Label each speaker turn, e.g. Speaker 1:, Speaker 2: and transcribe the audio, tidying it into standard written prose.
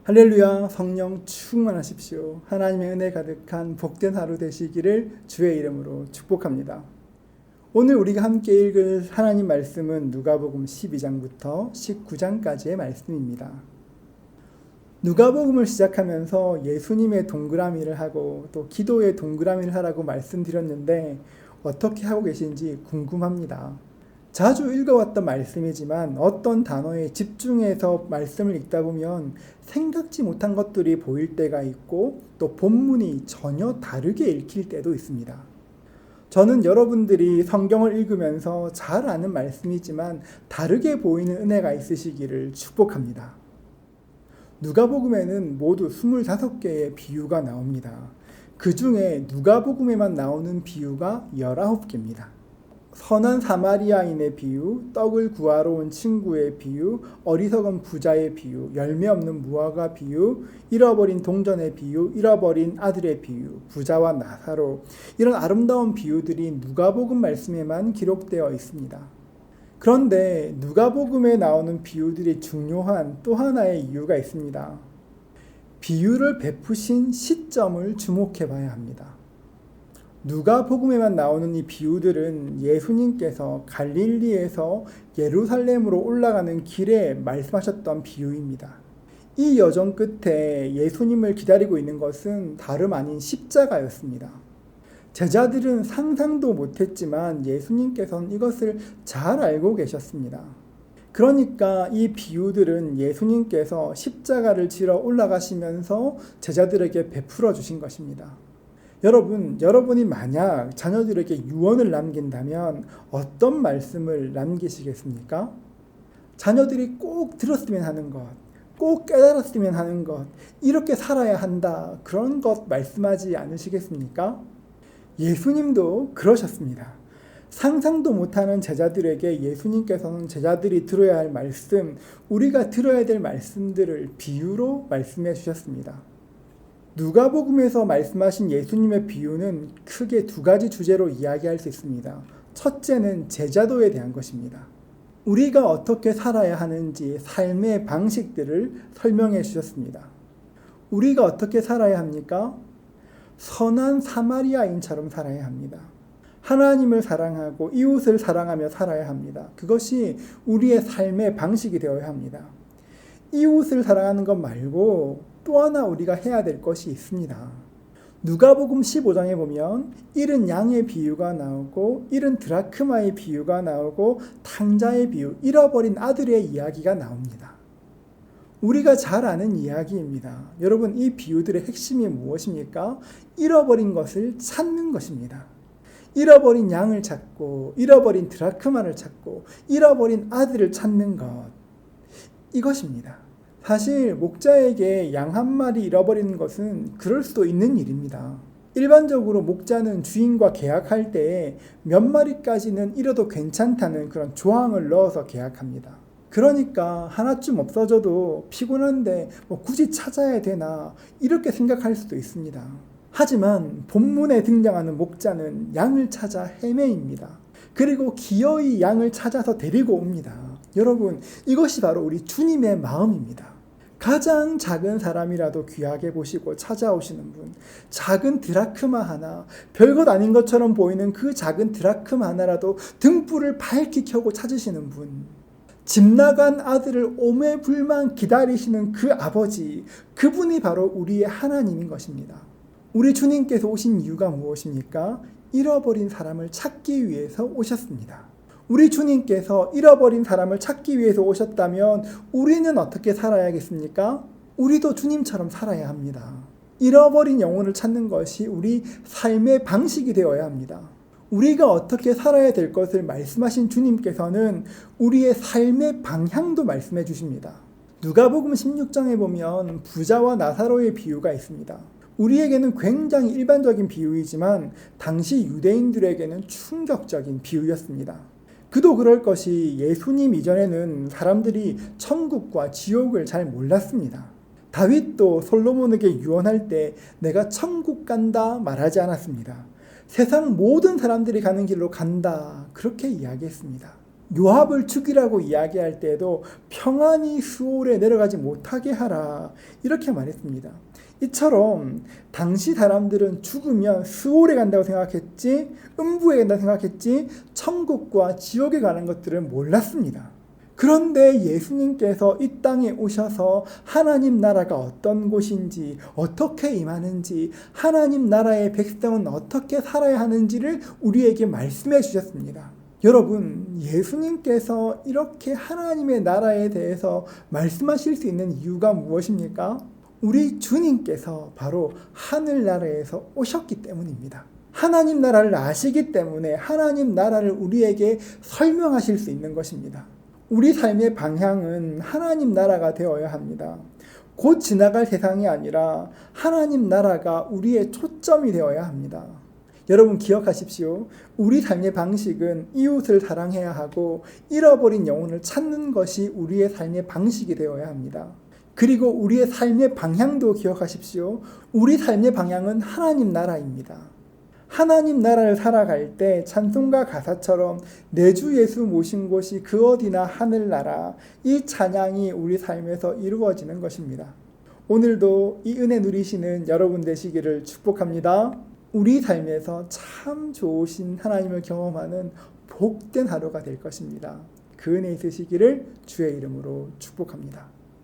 Speaker 1: 할렐루야. 성령 충만하십시오. 하나님의 은혜 가득한 복된 하루 되시기를 주의 이름으로 축복합니다. 오늘 우리가 함께 읽을 하나님 말씀은 누가복음 12장부터 19장까지의 말씀입니다. 누가복음을 시작하면서 예수님의 동그라미를 하고 또 기도의 동그라미를 하라고 말씀드렸는데 어떻게 하고 계신지 궁금합니다. 자주 읽어왔던 말씀이지만 어떤 단어에 집중해서 말씀을 읽다 보면 생각지 못한 것들이 보일 때가 있고 또 본문이 전혀 다르게 읽힐 때도 있습니다. 저는 여러분들이 성경을 읽으면서 잘 아는 말씀이지만 다르게 보이는 은혜가 있으시기를 축복합니다. 누가복음에는 모두 25개의 비유가 나옵니다. 그 중에 누가복음에만 나오는 비유가 19개입니다. 선한 사마리아인의 비유, 떡을 구하러 온 친구의 비유, 어리석은 부자의 비유, 열매 없는 무화과 비유, 잃어버린 동전의 비유, 잃어버린 아들의 비유, 부자와 나사로, 이런 아름다운 비유들이 누가복음 말씀에만 기록되어 있습니다. 그런데 누가복음에 나오는 비유들이 중요한 또 하나의 이유가 있습니다. 비유를 베푸신 시점을 주목해 봐야 합니다. 누가복음에만 나오는 이 비유들은 예수님께서 갈릴리에서 예루살렘으로 올라가는 길에 말씀하셨던 비유입니다. 이 여정 끝에 예수님을 기다리고 있는 것은 다름 아닌 십자가였습니다. 제자들은 상상도 못했지만 예수님께서는 이것을 잘 알고 계셨습니다. 그러니까 이 비유들은 예수님께서 십자가를 지러 올라가시면서 제자들에게 베풀어 주신 것입니다. 여러분이 만약 자녀들에게 유언을 남긴다면 어떤 말씀을 남기시겠습니까? 자녀들이 꼭 들었으면 하는 것, 꼭 깨달았으면 하는 것, 이렇게 살아야 한다, 그런 것 말씀하지 않으시겠습니까? 예수님도 그러셨습니다. 상상도 못하는 제자들에게 예수님께서는 제자들이 들어야 할 말씀, 우리가 들어야 될 말씀들을 비유로 말씀해 주셨습니다. 누가복음에서 말씀하신 예수님의 비유는 크게 두 가지 주제로 이야기할 수 있습니다. 첫째는 제자도에 대한 것입니다. 우리가 어떻게 살아야 하는지 삶의 방식들을 설명해 주셨습니다. 우리가 어떻게 살아야 합니까? 선한 사마리아인처럼 살아야 합니다. 하나님을 사랑하고 이웃을 사랑하며 살아야 합니다. 그것이 우리의 삶의 방식이 되어야 합니다. 이웃을 사랑하는 것 말고 또 하나 우리가 해야 될 것이 있습니다. 누가복음 15장에 보면 잃은 양의 비유가 나오고 잃은 드라크마의 비유가 나오고 탕자의 비유, 잃어버린 아들의 이야기가 나옵니다. 우리가 잘 아는 이야기입니다. 여러분, 이 비유들의 핵심이 무엇입니까? 잃어버린 것을 찾는 것입니다. 잃어버린 양을 찾고 잃어버린 드라크마를 찾고 잃어버린 아들을 찾는 것, 이것입니다. 사실 목자에게 양 한 마리 잃어버리는 것은 그럴 수도 있는 일입니다. 일반적으로 목자는 주인과 계약할 때 몇 마리까지는 잃어도 괜찮다는 그런 조항을 넣어서 계약합니다. 그러니까 하나쯤 없어져도 피곤한데 굳이 찾아야 되나 이렇게 생각할 수도 있습니다. 하지만 본문에 등장하는 목자는 양을 찾아 헤매입니다. 그리고 기어이 양을 찾아서 데리고 옵니다. 여러분, 이것이 바로 우리 주님의 마음입니다. 가장 작은 사람이라도 귀하게 보시고 찾아오시는 분, 작은 드라크마 하나, 별것 아닌 것처럼 보이는 그 작은 드라크마 하나라도 등불을 밝히 켜고 찾으시는 분, 집 나간 아들을 오매불만 기다리시는 그 아버지, 그분이 바로 우리의 하나님인 것입니다. 우리 주님께서 오신 이유가 무엇입니까? 잃어버린 사람을 찾기 위해서 오셨습니다. 우리 주님께서 잃어버린 사람을 찾기 위해서 오셨다면 우리는 어떻게 살아야겠습니까? 우리도 주님처럼 살아야 합니다. 잃어버린 영혼을 찾는 것이 우리 삶의 방식이 되어야 합니다. 우리가 어떻게 살아야 될 것을 말씀하신 주님께서는 우리의 삶의 방향도 말씀해 주십니다. 누가복음 16장에 보면 부자와 나사로의 비유가 있습니다. 우리에게는 굉장히 일반적인 비유이지만 당시 유대인들에게는 충격적인 비유였습니다. 그도 그럴 것이 예수님 이전에는 사람들이 천국과 지옥을 잘 몰랐습니다. 다윗도 솔로몬에게 유언할 때 내가 천국 간다 말하지 않았습니다. 세상 모든 사람들이 가는 길로 간다, 그렇게 이야기했습니다. 요압을 죽이라고 이야기할 때에도 평안히 수올에 내려가지 못하게 하라 이렇게 말했습니다. 이처럼 당시 사람들은 죽으면 수올에 간다고 생각했지, 음부에 간다고 생각했지 천국과 지옥에 가는 것들을 몰랐습니다. 그런데 예수님께서 이 땅에 오셔서 하나님 나라가 어떤 곳인지, 어떻게 임하는지, 하나님 나라의 백성은 어떻게 살아야 하는지를 우리에게 말씀해 주셨습니다. 여러분, 예수님께서 이렇게 하나님의 나라에 대해서 말씀하실 수 있는 이유가 무엇입니까? 우리 주님께서 바로 하늘나라에서 오셨기 때문입니다. 하나님 나라를 아시기 때문에 하나님 나라를 우리에게 설명하실 수 있는 것입니다. 우리 삶의 방향은 하나님 나라가 되어야 합니다. 곧 지나갈 세상이 아니라 하나님 나라가 우리의 초점이 되어야 합니다. 여러분 기억하십시오. 우리 삶의 방식은 이웃을 사랑해야 하고 잃어버린 영혼을 찾는 것이 우리의 삶의 방식이 되어야 합니다. 그리고 우리의 삶의 방향도 기억하십시오. 우리 삶의 방향은 하나님 나라입니다. 하나님 나라를 살아갈 때 찬송가 가사처럼 내 주 예수 모신 곳이 그 어디나 하늘나라, 이 찬양이 우리 삶에서 이루어지는 것입니다. 오늘도 이 은혜 누리시는 여러분 되시기를 축복합니다. 우리 삶에서 참 좋으신 하나님을 경험하는 복된 하루가 될 것입니다. 그 은혜 있으시기를 주의 이름으로 축복합니다.